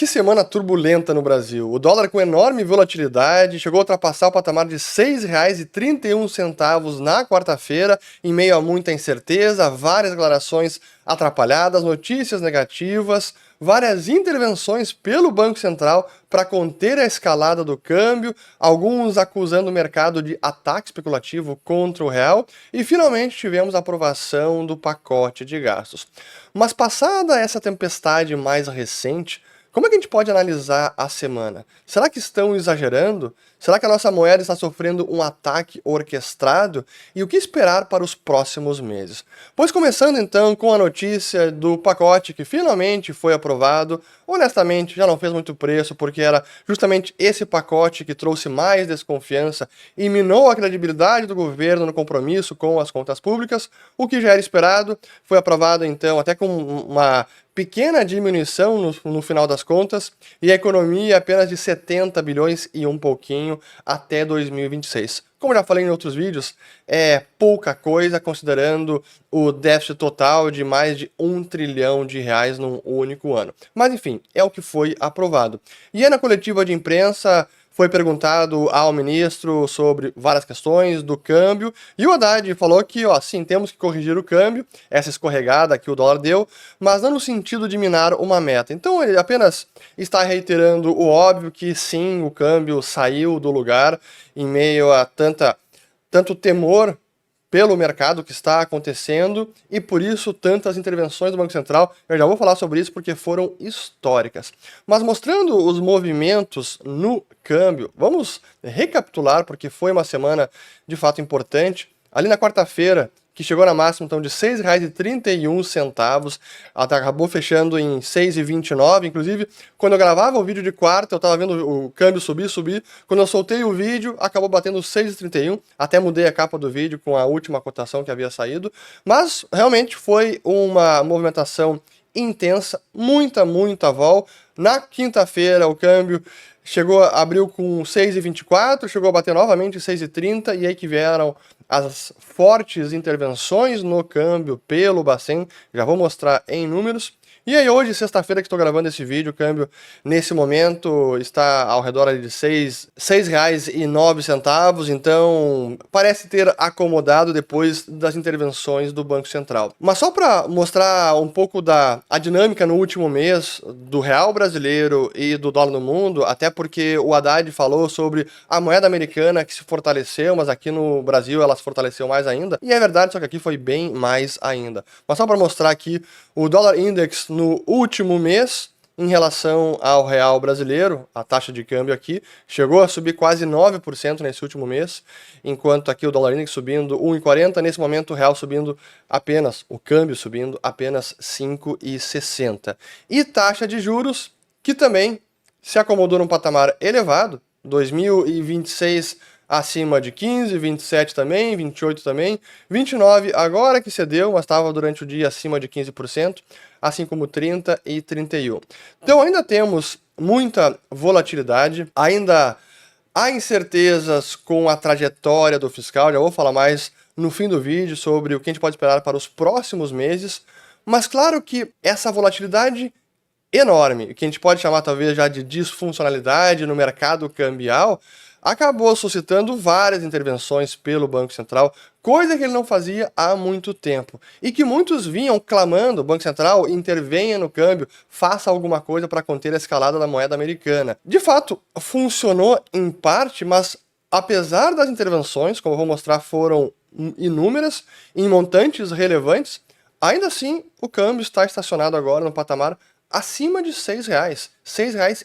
Que semana turbulenta no Brasil. O dólar com enorme volatilidade chegou a ultrapassar o patamar de R$ 6,31 na quarta-feira, em meio a muita incerteza, várias declarações atrapalhadas, notícias negativas, várias intervenções pelo Banco Central para conter a escalada do câmbio, alguns acusando o mercado de ataque especulativo contra o real, e finalmente tivemos a aprovação do pacote de gastos. Mas passada essa tempestade mais recente, como é que a gente pode analisar a semana? Será que estão exagerando? Será que a nossa moeda está sofrendo um ataque orquestrado? E o que esperar para os próximos meses? Pois começando então com a notícia do pacote que finalmente foi aprovado, honestamente já não fez muito preço, porque era justamente esse pacote que trouxe mais desconfiança e minou a credibilidade do governo no compromisso com as contas públicas, o que já era esperado, foi aprovado então até com uma pequena diminuição no final das contas, e a economia apenas de 70 bilhões e um pouquinho até 2026. Como já falei em outros vídeos, é pouca coisa considerando o déficit total de mais de R$ 1 trilhão num único ano. Mas enfim, é o que foi aprovado. E aí na coletiva de imprensa foi perguntado ao ministro sobre várias questões do câmbio, e o Haddad falou que, sim, temos que corrigir o câmbio, essa escorregada que o dólar deu, mas não no sentido de minar uma meta. Então ele apenas está reiterando o óbvio que sim, o câmbio saiu do lugar em meio a tanto temor pelo mercado que está acontecendo e por isso tantas intervenções do Banco Central. Eu já vou falar sobre isso porque foram históricas. Mas mostrando os movimentos no câmbio, vamos recapitular porque foi uma semana de fato importante. Ali na quarta-feira, que chegou na máxima então de R$ 6,31, acabou fechando em R$ 6,29, inclusive quando eu gravava o vídeo de quarta eu estava vendo o câmbio subir, quando eu soltei o vídeo acabou batendo R$ 6,31, até mudei a capa do vídeo com a última cotação que havia saído, mas realmente foi uma movimentação intensa, muita vol. Na quinta-feira o câmbio abriu com 6,24, chegou a bater novamente 6,30 e aí que vieram as fortes intervenções no câmbio pelo Bacen, já vou mostrar em números. E aí hoje, sexta-feira que estou gravando esse vídeo, o câmbio nesse momento está ao redor de R$ 6,09, então parece ter acomodado depois das intervenções do Banco Central. Mas só para mostrar um pouco a dinâmica no último mês do real brasileiro e do dólar no mundo, até porque o Haddad falou sobre a moeda americana que se fortaleceu, mas aqui no Brasil ela se fortaleceu mais ainda, e é verdade, só que aqui foi bem mais ainda. Mas só para mostrar aqui o dólar index no último mês, em relação ao real brasileiro, a taxa de câmbio aqui, chegou a subir quase 9% nesse último mês, enquanto aqui o dólar index subindo 1,40, nesse momento o real o câmbio subindo apenas 5,60. E taxa de juros, que também se acomodou num patamar elevado, 2026 acima de 15, 27 também, 28 também, 29 agora que cedeu, mas estava durante o dia acima de 15%, assim como 30 e 31. Então ainda temos muita volatilidade, ainda há incertezas com a trajetória do fiscal, já vou falar mais no fim do vídeo sobre o que a gente pode esperar para os próximos meses, mas claro que essa volatilidade enorme, que a gente pode chamar talvez já de disfuncionalidade no mercado cambial, acabou suscitando várias intervenções pelo Banco Central, coisa que ele não fazia há muito tempo, e que muitos vinham clamando: o Banco Central intervenha no câmbio, faça alguma coisa para conter a escalada da moeda americana. De fato, funcionou em parte, mas apesar das intervenções, como eu vou mostrar, foram inúmeras, em montantes relevantes, ainda assim o câmbio está estacionado agora no patamar acima de R$ 6,00, R$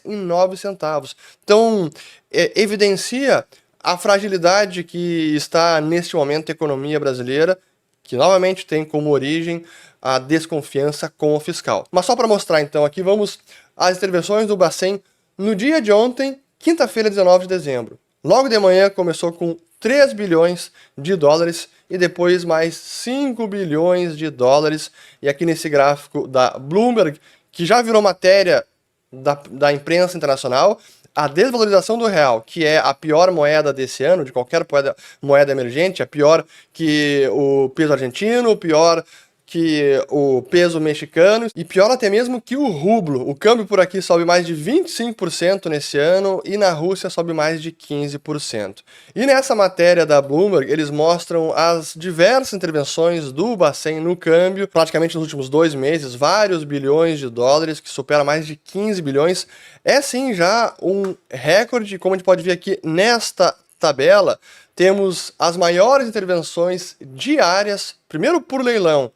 6,09. Então, evidencia a fragilidade que está neste momento a economia brasileira, que novamente tem como origem a desconfiança com o fiscal. Mas só para mostrar então aqui, vamos às intervenções do Bacen no dia de ontem, quinta-feira, 19 de dezembro. Logo de manhã começou com 3 bilhões de dólares e depois mais 5 bilhões de dólares. E aqui nesse gráfico da Bloomberg, que já virou matéria da imprensa internacional, a desvalorização do real, que é a pior moeda desse ano, de qualquer moeda emergente, é pior que o peso argentino, pior que o peso mexicano e pior até mesmo que o rublo. O câmbio por aqui sobe mais de 25% nesse ano e na Rússia sobe mais de 15%. E nessa matéria da Bloomberg, eles mostram as diversas intervenções do Bacen no câmbio, praticamente nos últimos 2 meses, vários bilhões de dólares, que supera mais de 15 bilhões. É sim já um recorde, como a gente pode ver aqui nesta tabela, temos as maiores intervenções diárias, primeiro por leilão.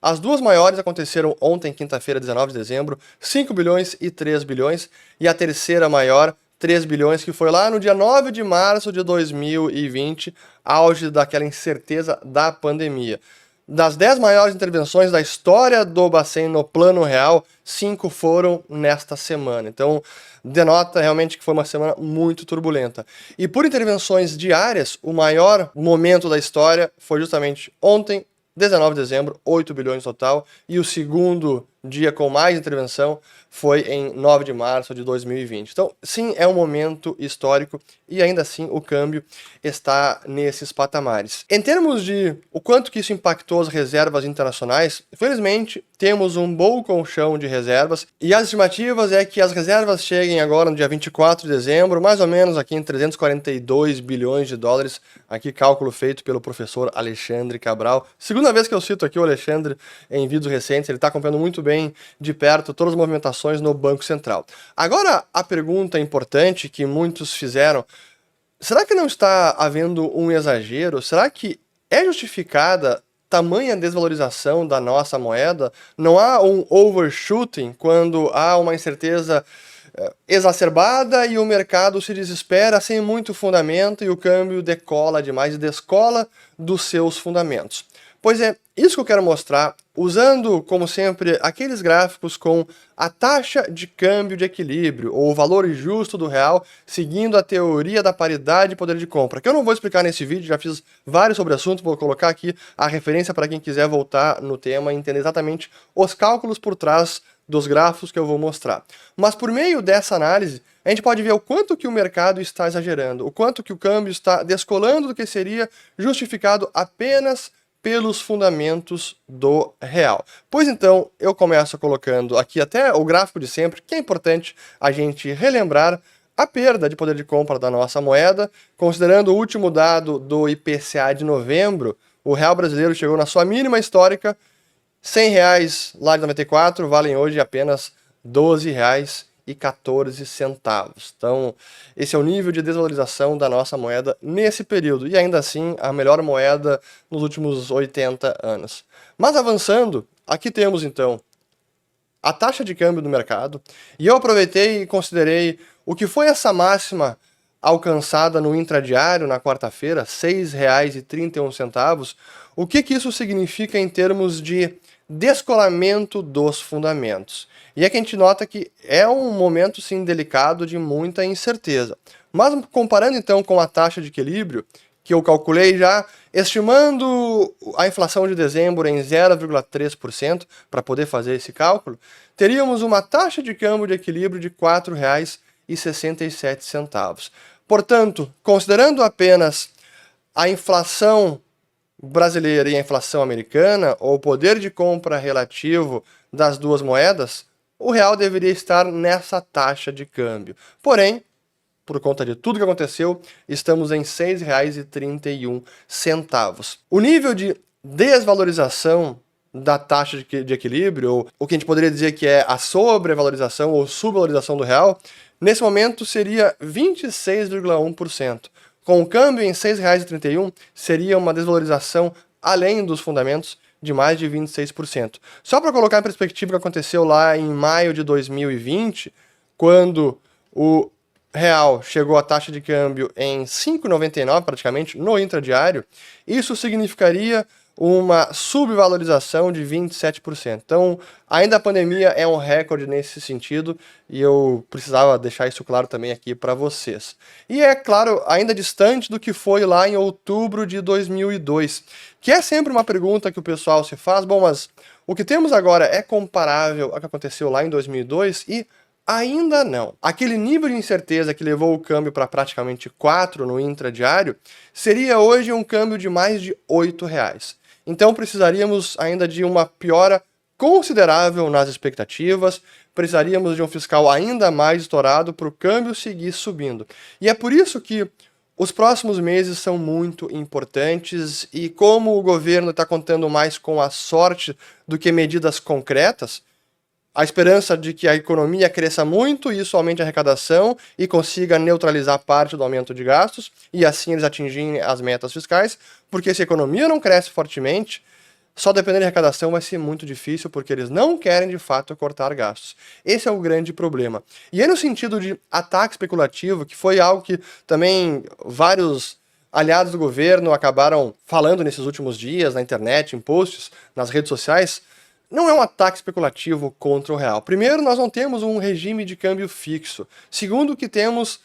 As duas maiores aconteceram ontem, quinta-feira, 19 de dezembro, 5 bilhões e 3 bilhões, e a terceira maior, 3 bilhões, que foi lá no dia 9 de março de 2020, auge daquela incerteza da pandemia. Das 10 maiores intervenções da história do Bacen no plano real, 5 foram nesta semana. Então, denota realmente que foi uma semana muito turbulenta. E por intervenções diárias, o maior momento da história foi justamente ontem, 19 de dezembro, 8 bilhões total, e o segundo dia com mais intervenção foi em 9 de março de 2020. Então, sim, é um momento histórico e ainda assim o câmbio está nesses patamares. Em termos de o quanto que isso impactou as reservas internacionais, felizmente temos um bom colchão de reservas e as estimativas é que as reservas cheguem agora no dia 24 de dezembro, mais ou menos aqui em 342 bilhões de dólares, aqui cálculo feito pelo professor Alexandre Cabral. Segunda vez que eu cito aqui o Alexandre em vídeos recentes, ele está acompanhando muito bem de perto todas as movimentações no Banco Central. Agora, a pergunta importante que muitos fizeram, será que não está havendo um exagero? Será que é justificada tamanha desvalorização da nossa moeda? Não há um overshooting quando há uma incerteza exacerbada e o mercado se desespera sem muito fundamento e o câmbio decola demais e descola dos seus fundamentos? Pois é, isso que eu quero mostrar, usando, como sempre, aqueles gráficos com a taxa de câmbio de equilíbrio, ou o valor justo do real, seguindo a teoria da paridade e poder de compra, que eu não vou explicar nesse vídeo, já fiz vários sobre o assunto, vou colocar aqui a referência para quem quiser voltar no tema e entender exatamente os cálculos por trás dos gráficos que eu vou mostrar. Mas por meio dessa análise, a gente pode ver o quanto que o mercado está exagerando, o quanto que o câmbio está descolando do que seria justificado apenas pelos fundamentos do real. Pois então, eu começo colocando aqui até o gráfico de sempre, que é importante a gente relembrar a perda de poder de compra da nossa moeda. Considerando o último dado do IPCA de novembro, o real brasileiro chegou na sua mínima histórica, R$100 lá de 94 valem hoje apenas R$12,14. Então, esse é o nível de desvalorização da nossa moeda nesse período, e ainda assim a melhor moeda nos últimos 80 anos. Mas avançando, aqui temos então a taxa de câmbio do mercado, e eu aproveitei e considerei o que foi essa máxima alcançada no intradiário na quarta-feira, R$ 6,31, o que isso significa em termos de descolamento dos fundamentos. E é que a gente nota que é um momento, sim, delicado de muita incerteza. Mas comparando então com a taxa de equilíbrio, que eu calculei já, estimando a inflação de dezembro em 0,3% para poder fazer esse cálculo, teríamos uma taxa de câmbio de equilíbrio de R$ 4,67. Portanto, considerando apenas a inflação brasileira e a inflação americana, ou o poder de compra relativo das duas moedas, o real deveria estar nessa taxa de câmbio. Porém, por conta de tudo que aconteceu, estamos em R$ 6,31. O nível de desvalorização da taxa de equilíbrio, ou o que a gente poderia dizer que é a sobrevalorização ou subvalorização do real, nesse momento seria 26,1%. Com o câmbio em R$ 6,31, seria uma desvalorização além dos fundamentos de mais de 26%. Só para colocar em perspectiva o que aconteceu lá em maio de 2020, quando o real chegou à taxa de câmbio em 5,99 praticamente no intradiário, isso significaria uma subvalorização de 27%. Então, ainda a pandemia é um recorde nesse sentido e eu precisava deixar isso claro também aqui para vocês. E é claro, ainda distante do que foi lá em outubro de 2002, que é sempre uma pergunta que o pessoal se faz, bom, mas o que temos agora é comparável ao que aconteceu lá em 2002? E ainda não. Aquele nível de incerteza que levou o câmbio para praticamente 4 no intradiário seria hoje um câmbio de mais de R$ 8. Então precisaríamos ainda de uma piora considerável nas expectativas, precisaríamos de um fiscal ainda mais estourado para o câmbio seguir subindo. E é por isso que os próximos meses são muito importantes e como o governo está contando mais com a sorte do que medidas concretas, a esperança de que a economia cresça muito e isso aumente a arrecadação e consiga neutralizar parte do aumento de gastos e assim eles atingirem as metas fiscais, porque se a economia não cresce fortemente, só depender de arrecadação vai ser muito difícil, porque eles não querem de fato cortar gastos. Esse é o grande problema. E aí no sentido de ataque especulativo, que foi algo que também vários aliados do governo acabaram falando nesses últimos dias, na internet, em posts, nas redes sociais, não é um ataque especulativo contra o real. Primeiro, nós não temos um regime de câmbio fixo. Segundo, que temos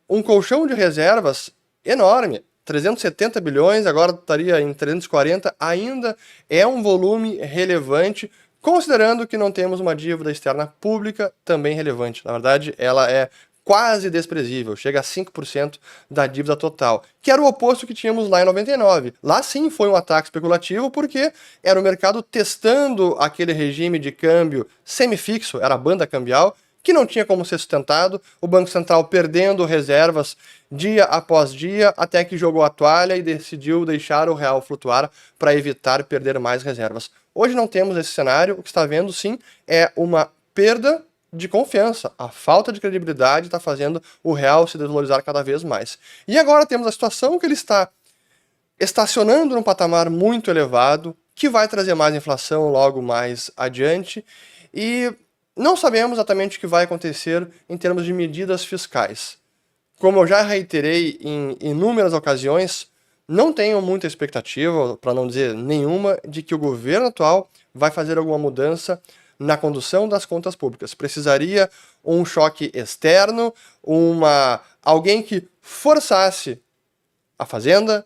um colchão de reservas enorme. 370 bilhões, agora estaria em 340, ainda é um volume relevante, considerando que não temos uma dívida externa pública também relevante. Na verdade, ela é quase desprezível, chega a 5% da dívida total, que era o oposto que tínhamos lá em 99. Lá sim foi um ataque especulativo, porque era o mercado testando aquele regime de câmbio semifixo, era a banda cambial, que não tinha como ser sustentado, o Banco Central perdendo reservas dia após dia, até que jogou a toalha e decidiu deixar o real flutuar para evitar perder mais reservas. Hoje não temos esse cenário, o que está vendo sim é uma perda de confiança. A falta de credibilidade está fazendo o real se desvalorizar cada vez mais. E agora temos a situação que ele está estacionando num patamar muito elevado, que vai trazer mais inflação logo mais adiante, e não sabemos exatamente o que vai acontecer em termos de medidas fiscais. Como eu já reiterei em inúmeras ocasiões, não tenho muita expectativa, para não dizer nenhuma, de que o governo atual vai fazer alguma mudança na condução das contas públicas. Precisaria um choque externo, alguém que forçasse a Fazenda,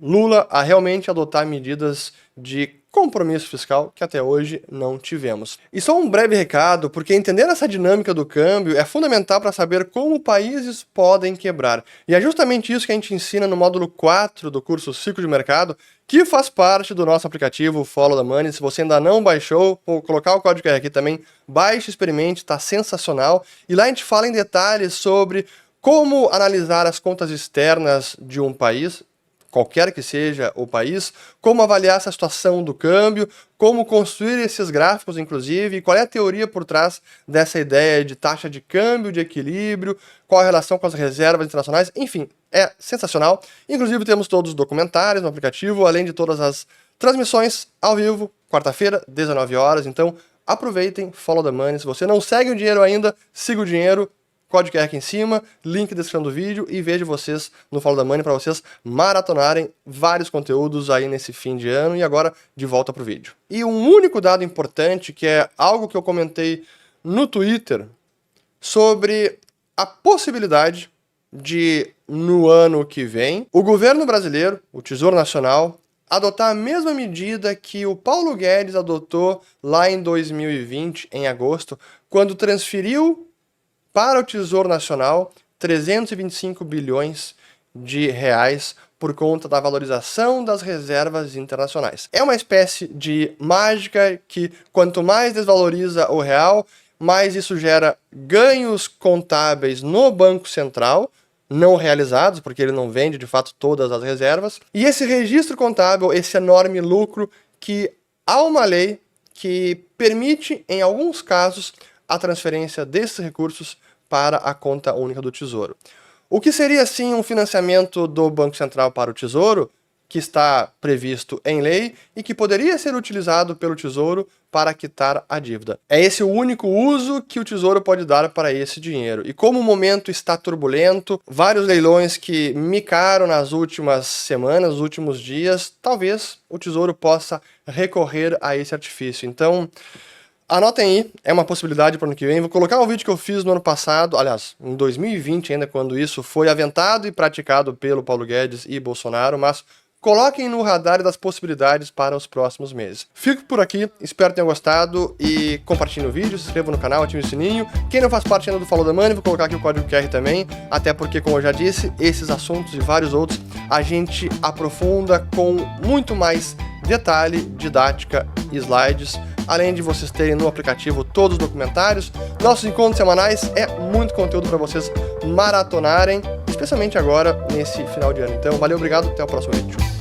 Lula, a realmente adotar medidas de compromisso fiscal que até hoje não tivemos. E só um breve recado, porque entender essa dinâmica do câmbio é fundamental para saber como países podem quebrar. E é justamente isso que a gente ensina no módulo 4 do curso Ciclo de Mercado, que faz parte do nosso aplicativo Follow the Money. Se você ainda não baixou, vou colocar o código QR aqui também, baixe, experimente, está sensacional. E lá a gente fala em detalhes sobre como analisar as contas externas de um país, qualquer que seja o país, como avaliar essa situação do câmbio, como construir esses gráficos, inclusive, e qual é a teoria por trás dessa ideia de taxa de câmbio, de equilíbrio, qual a relação com as reservas internacionais, enfim, é sensacional. Inclusive temos todos os documentários no aplicativo, além de todas as transmissões ao vivo, quarta-feira, 19 horas, então aproveitem, follow the money. Se você não segue o dinheiro ainda, siga o dinheiro, código QR aqui em cima, link na descrição do vídeo e vejo vocês no Follow the Money para vocês maratonarem vários conteúdos aí nesse fim de ano e agora de volta pro vídeo. E um único dado importante, que é algo que eu comentei no Twitter, sobre a possibilidade de, no ano que vem, o governo brasileiro, o Tesouro Nacional, adotar a mesma medida que o Paulo Guedes adotou lá em 2020, em agosto, quando transferiu para o Tesouro Nacional 325 bilhões de reais por conta da valorização das reservas internacionais. É uma espécie de mágica que, quanto mais desvaloriza o real, mais isso gera ganhos contábeis no Banco Central, não realizados, porque ele não vende de fato todas as reservas, e esse registro contábil, esse enorme lucro que há uma lei que permite, em alguns casos, a transferência desses recursos para a conta única do Tesouro. O que seria, sim, um financiamento do Banco Central para o Tesouro, que está previsto em lei e que poderia ser utilizado pelo Tesouro para quitar a dívida. É esse o único uso que o Tesouro pode dar para esse dinheiro. E como o momento está turbulento, vários leilões que micaram nas últimas semanas, nos últimos dias, talvez o Tesouro possa recorrer a esse artifício. Então, anotem aí, é uma possibilidade para o ano que vem. Vou colocar um vídeo que eu fiz no ano passado, aliás, em 2020 ainda, quando isso foi aventado e praticado pelo Paulo Guedes e Bolsonaro, mas coloquem no radar das possibilidades para os próximos meses. Fico por aqui, espero que tenham gostado e compartilhem o vídeo, se inscrevam no canal, ativem o sininho. Quem não faz parte ainda do Follow the Money, vou colocar aqui o código QR também, até porque, como eu já disse, esses assuntos e vários outros a gente aprofunda com muito mais detalhe, didática e slides, além de vocês terem no aplicativo todos os documentários. Nossos encontros semanais é muito conteúdo para vocês maratonarem, especialmente agora, nesse final de ano. Então, valeu, obrigado, até o próximo vídeo.